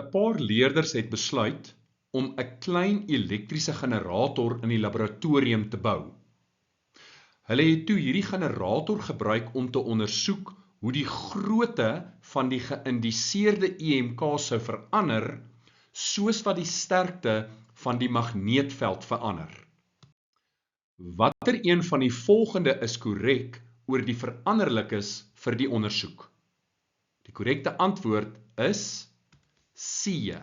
'n Paar leerders het besluit om 'n klein elektriese generator in die laboratorium te bou. Hulle het toe hierdie generator gebruik om te ondersoek hoe die grootte van die geïndiseerde EMK sou verander, soos wat die sterkte van die magneetveld verander. Watter een van die volgende is korrek oor die veranderlikes vir die ondersoek? Die korrekte antwoord is C.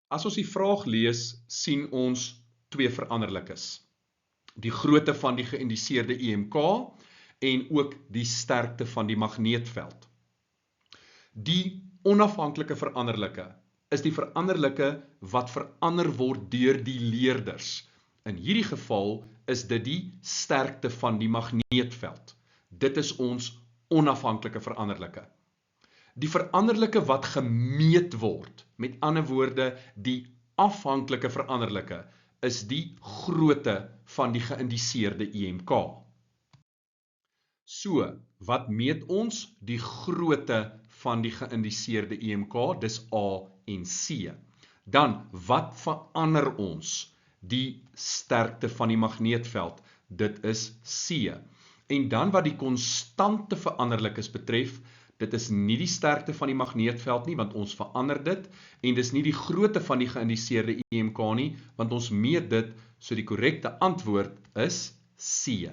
As ons die vraag lees, sien ons twee veranderlikes. Die grootte van die geïndiseerde EMK en ook die sterkte van die magneetveld. Die onafhanklike veranderlike is die veranderlike wat verander word deur die leerders. In hierdie geval is dit die sterkte van die magneetveld. Dit is ons onafhanklike veranderlike. Die veranderlike wat gemeet word, met ander woorde die afhanklike veranderlike, is die grootte van die geïndiseerde EMK. So, wat meet ons? Die grootte van die geïndiseerde EMK, dis A en C. Dan, wat verander ons? Die sterkte van die magneetveld, dit is C. En dan wat die konstante veranderlikes betref, dit is nie die sterkte van die magneetveld nie, want ons verander dit, en dis nie die grootte van die geïndiseerde EMK nie, want ons meet dit, so die korrekte antwoord is C.